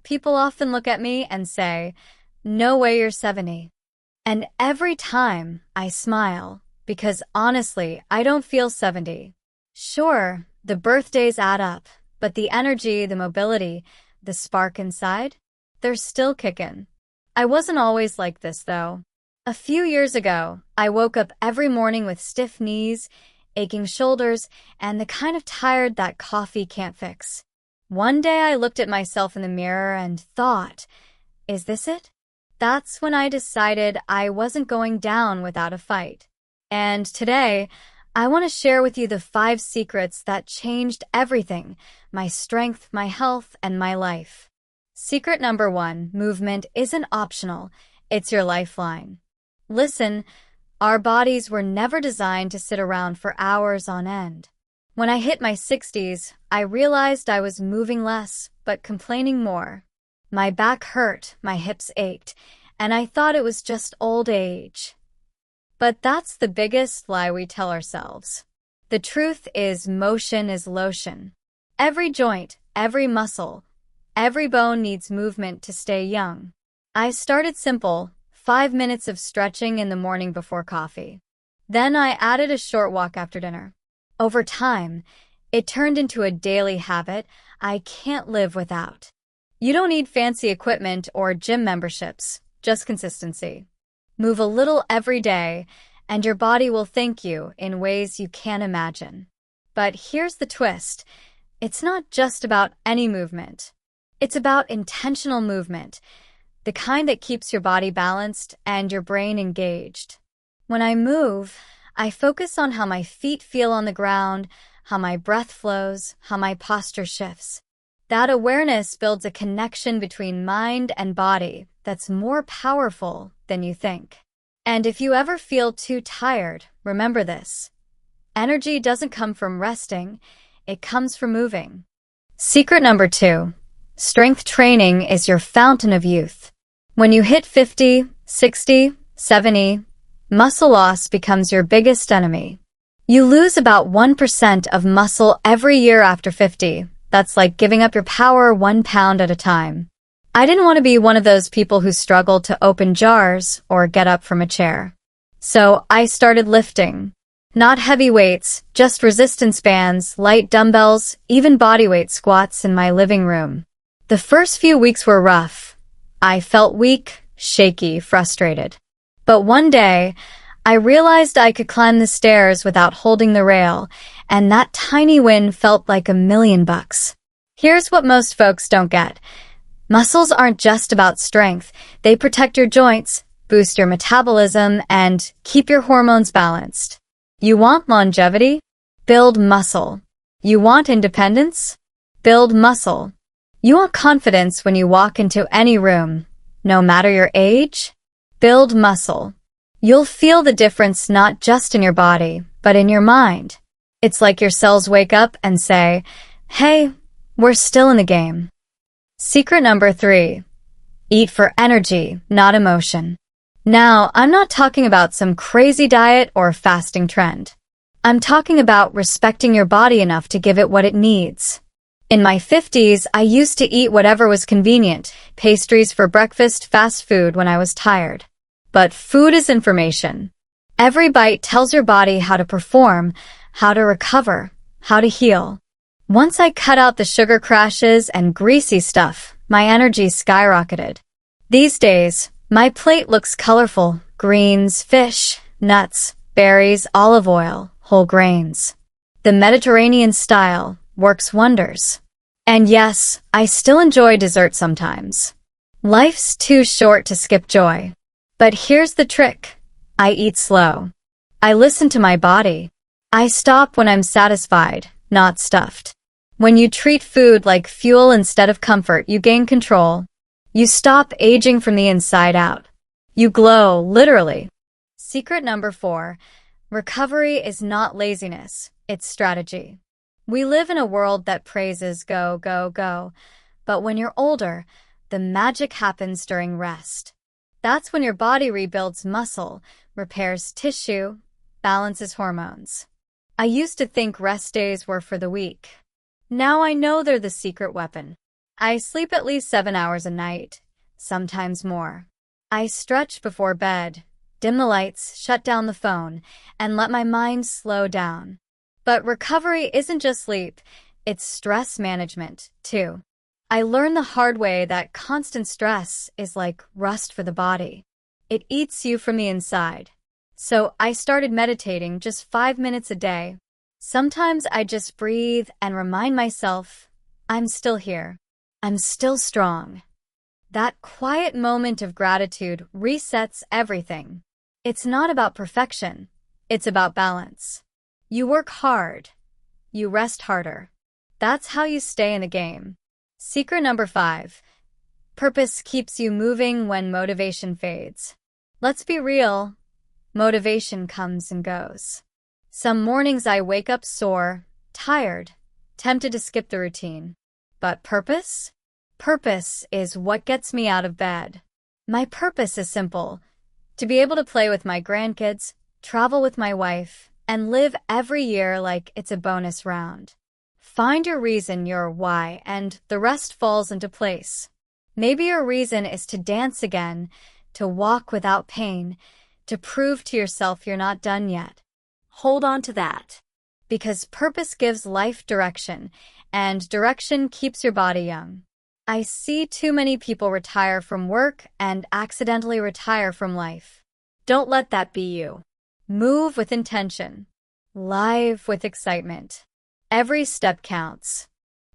People often look at me and say, "No way you're 70." And every time I smile, because honestly, I don't feel 70. Sure, the birthdays add up, but the energy, the mobility, the spark inside, they're still kicking. I wasn't always like this, though. A few years ago, I woke up every morning with stiff knees, aching shoulders, and the kind of tired that coffee can't fix. One day I looked at myself in the mirror and thought, is this it? That's when I decided I wasn't going down without a fight. And today, I want to share with you the 5 secrets that changed everything: my strength, my health, and my life. Secret number 1, movement isn't optional, it's your lifeline. Listen, our bodies were never designed to sit around for hours on end. When I hit my 60s, I realized I was moving less, but complaining more. My back hurt, my hips ached, and I thought it was just old age. But that's the biggest lie we tell ourselves. The truth is motion is lotion. Every joint, every muscle, every bone needs movement to stay young. I started simple, 5 minutes of stretching in the morning before coffee. Then I added a short walk after dinner. Over time, it turned into a daily habit I can't live without. You don't need fancy equipment or gym memberships, just consistency. Move a little every day, and your body will thank you in ways you can't imagine. But here's the twist. It's not just about any movement. It's about intentional movement, the kind that keeps your body balanced and your brain engaged. When I move, I focus on how my feet feel on the ground, how my breath flows, how my posture shifts. That awareness builds a connection between mind and body that's more powerful than you think. And if you ever feel too tired, remember this. Energy doesn't come from resting, it comes from moving. Secret number 2. Strength training is your fountain of youth. When you hit 50, 60, 70, muscle loss becomes your biggest enemy. You lose about 1% of muscle every year after 50. That's like giving up your power 1 pound at a time. I didn't want to be one of those people who struggled to open jars or get up from a chair. So I started lifting. Not heavy weights, just resistance bands, light dumbbells, even bodyweight squats in my living room. The first few weeks were rough. I felt weak, shaky, frustrated. But one day, I realized I could climb the stairs without holding the rail, and that tiny win felt like $1,000,000. Here's what most folks don't get. Muscles aren't just about strength. They protect your joints, boost your metabolism, and keep your hormones balanced. You want longevity? Build muscle. You want independence? Build muscle. You want confidence when you walk into any room, no matter your age? Build muscle. You'll feel the difference not just in your body, but in your mind. It's like your cells wake up and say, "Hey, we're still in the game." Secret number 3. Eat for energy, not emotion. Now, I'm not talking about some crazy diet or fasting trend. I'm talking about respecting your body enough to give it what it needs. In my 50s, I used to eat whatever was convenient, pastries for breakfast, fast food when I was tired. But food is information. Every bite tells your body how to perform, how to recover, how to heal. Once I cut out the sugar crashes and greasy stuff, my energy skyrocketed. These days, my plate looks colorful: greens, fish, nuts, berries, olive oil, whole grains. The Mediterranean style works wonders. And yes, I still enjoy dessert sometimes. Life's too short to skip joy. But here's the trick. I eat slow. I listen to my body. I stop when I'm satisfied, not stuffed. When you treat food like fuel instead of comfort, you gain control. You stop aging from the inside out. You glow, literally. Secret number 4. Recovery is not laziness, it's strategy. We live in a world that praises go, go, go. But when you're older, the magic happens during rest. That's when your body rebuilds muscle, repairs tissue, balances hormones. I used to think rest days were for the weak. Now I know they're the secret weapon. I sleep at least 7 hours a night, sometimes more. I stretch before bed, dim the lights, shut down the phone, and let my mind slow down. But recovery isn't just sleep, it's stress management, too. I learned the hard way that constant stress is like rust for the body. It eats you from the inside. So I started meditating just 5 minutes a day. Sometimes I just breathe and remind myself, I'm still here. I'm still strong. That quiet moment of gratitude resets everything. It's not about perfection. It's about balance. You work hard. You rest harder. That's how you stay in the game. Secret number 5. Purpose keeps you moving when motivation fades. Let's be real. Motivation comes and goes. Some mornings I wake up sore, tired, tempted to skip the routine. But purpose? Purpose is what gets me out of bed. My purpose is simple: to be able to play with my grandkids, travel with my wife, and live every year like it's a bonus round. Find your reason, your why, and the rest falls into place. Maybe your reason is to dance again, to walk without pain, to prove to yourself you're not done yet. Hold on to that. Because purpose gives life direction, and direction keeps your body young. I see too many people retire from work and accidentally retire from life. Don't let that be you. Move with intention. Live with excitement. Every step counts.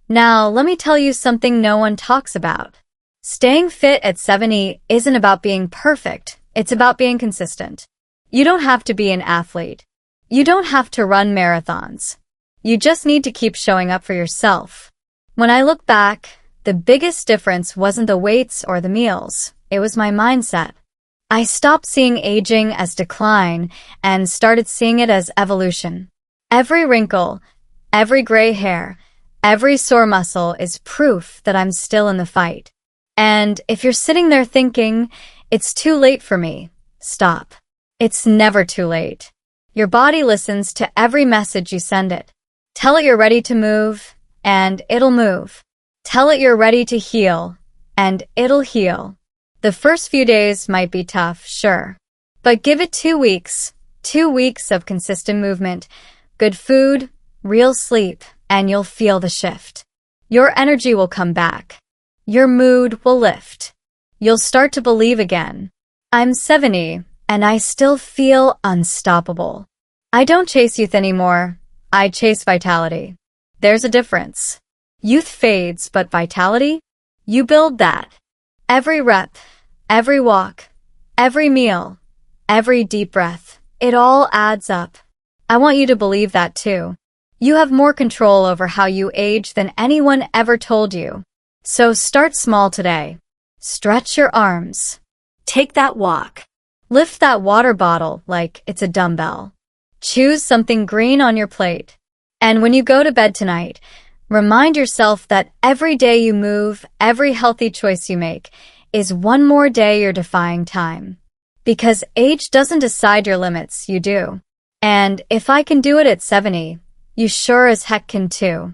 Now, let me tell you something no one talks about. Staying fit at 70 isn't about being perfect. It's about being consistent. You don't have to be an athlete. You don't have to run marathons. You just need to keep showing up for yourself. When I look back, the biggest difference wasn't the weights or the meals. It was my mindset. I stopped seeing aging as decline and started seeing it as evolution. Every wrinkle, every gray hair, every sore muscle is proof that I'm still in the fight. And if you're sitting there thinking, it's too late for me, stop. It's never too late. Your body listens to every message you send it. Tell it you're ready to move, and it'll move. Tell it you're ready to heal, and it'll heal. The first few days might be tough, sure. But give it 2 weeks. 2 weeks of consistent movement, good food, real sleep, and you'll feel the shift. Your energy will come back. Your mood will lift. You'll start to believe again. I'm 70, and I still feel unstoppable. I don't chase youth anymore. I chase vitality. There's a difference. Youth fades, but vitality? You build that. Every rep, every walk, every meal, every deep breath, it all adds up. I want you to believe that too. You have more control over how you age than anyone ever told you. So start small today. Stretch your arms. Take that walk. Lift that water bottle like it's a dumbbell. Choose something green on your plate. And when you go to bed tonight, remind yourself that every day you move, every healthy choice you make, is one more day you're defying time. Because age doesn't decide your limits, you do. And if I can do it at 70, you sure as heck can too.